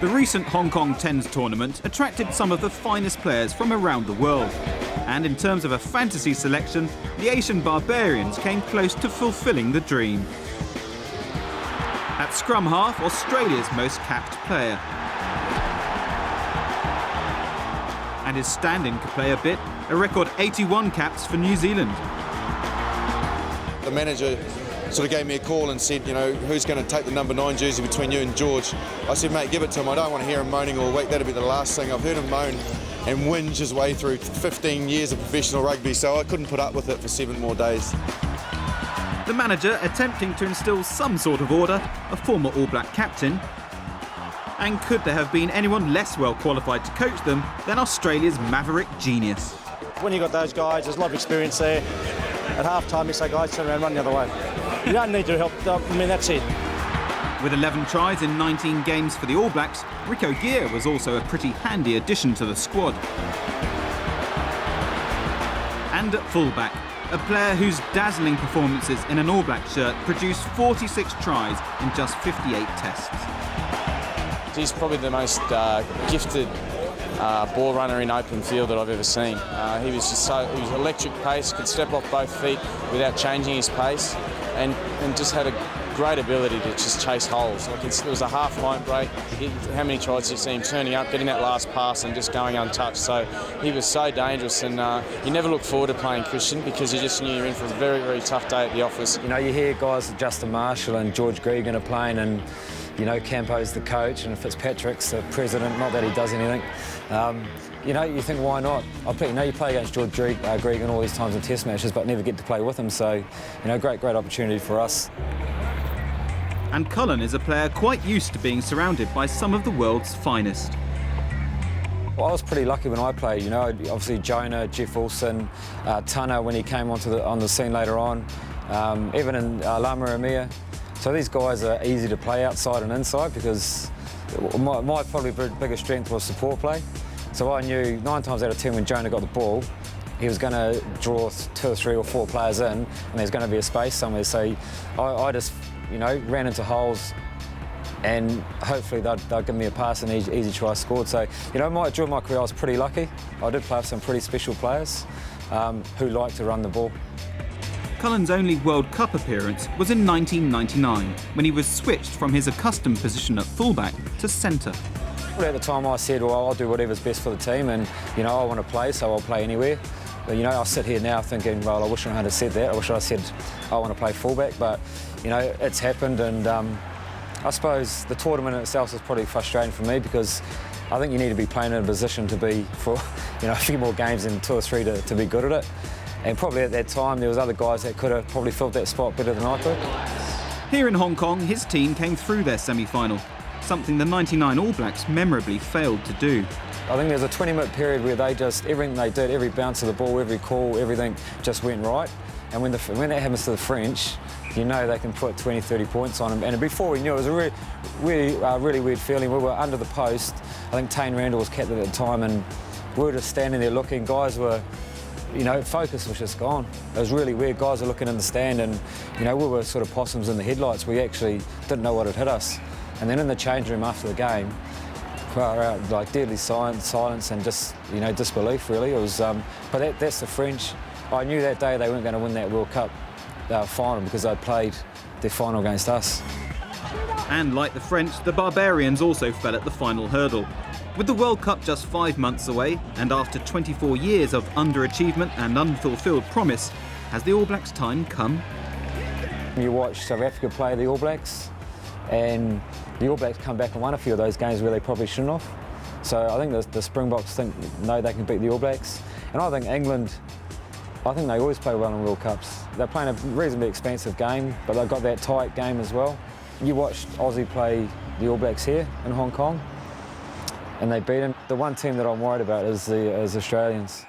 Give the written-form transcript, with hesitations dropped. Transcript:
The recent Hong Kong Tens tournament attracted some of the finest players from around the world. And in terms of a fantasy selection, the Asian Barbarians came close to fulfilling the dream. At scrum half, Australia's most capped player. And his stand-in could play a bit, a record 81 caps for New Zealand. The manager sort of gave me a call and said, you know, who's going to take the number 9 jersey between you and George? I said, mate, give it to him. I don't want to hear him moaning all week. That'll be the last thing. I've heard him moan and whinge his way through 15 years of professional rugby, so I couldn't put up with it for 7 more days. The manager attempting to instil some sort of order, a former All Black captain. And could there have been anyone less well qualified to coach them than Australia's maverick genius? When you've got those guys, there's a lot of experience there. At half-time, you say, guys, turn around, run the other way. You don't need to help. I mean, that's it. With 11 tries in 19 games for the All Blacks, Rico Gear was also a pretty handy addition to the squad. And at fullback, a player whose dazzling performances in an All Black shirt produced 46 tries in just 58 tests. He's probably the most gifted ball runner in open field that I've ever seen. He was electric pace, could step off both feet without changing his pace, and just had a great ability to just chase holes. Like it was a half-line break. How many tries did you see him turning up, getting that last pass and just going untouched? So he was so dangerous, and you never look forward to playing Christian because you just knew you were in for a very, very tough day at the office. You know, you hear guys like Justin Marshall and George Gregan are playing, and you know, Campo's the coach and Fitzpatrick's the president, not that he does anything. You know, you think, why not? You know, you play against George Gregan all these times in test matches, but never get to play with him, so, you know, great opportunity for us. And Cullen is a player quite used to being surrounded by some of the world's finest. Well, I was pretty lucky when I played, you know, obviously Jonah, Jeff Wilson, Tana when he came on the scene later on, even in Lama Amia. So these guys are easy to play outside and inside because my probably biggest strength was support play. So I knew 9 times out of 10 when Jonah got the ball, he was going to draw 2 or 3 or 4 players in and there's going to be a space somewhere. So I just, you know, ran into holes and hopefully they'll give me a pass and easy try scored. So, you know, during my career I was pretty lucky. I did play with some pretty special players who like to run the ball. Cullen's only World Cup appearance was in 1999, when he was switched from his accustomed position at fullback to centre. At the time I said, well, I'll do whatever's best for the team and, you know, I want to play, so I'll play anywhere. But, you know, I sit here now thinking, well, I wish I had said that. I wish I said I want to play fullback, but, you know, it's happened and I suppose the tournament in itself is probably frustrating for me because I think you need to be playing in a position to be for, you know, a few more games than 2 or 3 to be good at it. And probably at that time there was other guys that could have probably filled that spot better than I could. Here in Hong Kong, his team came through their semi-final, something the 99 All Blacks memorably failed to do. I think there's a 20-minute period where everything they did, every bounce of the ball, every call, everything just went right. And when that happens to the French, you know they can put 20, 30 points on them. And before we knew it, was a really weird feeling. We were under the post. I think Tane Randall was captain at the time, and we were just standing there looking. Guys were, you know, focus was just gone. It was really weird. Guys were looking in the stand and, you know, we were sort of possums in the headlights. We actually didn't know what had hit us. And then in the change room after the game, far out, like deadly silence and just, you know, disbelief really. It was, but that's the French. I knew that day they weren't going to win that World Cup final because they'd played their final against us. And like the French, the Barbarians also fell at the final hurdle. With the World Cup just 5 months away, and after 24 years of underachievement and unfulfilled promise, has the All Blacks' time come? You watch South Africa play the All Blacks, and the All Blacks come back and won a few of those games where they probably shouldn't have. So I think the Springboks think, no, they can beat the All Blacks. And I think England, I think they always play well in World Cups. They're playing a reasonably expensive game, but they've got that tight game as well. You watched Aussie play the All Blacks here in Hong Kong, and they beat them. The one team that I'm worried about is the Australians.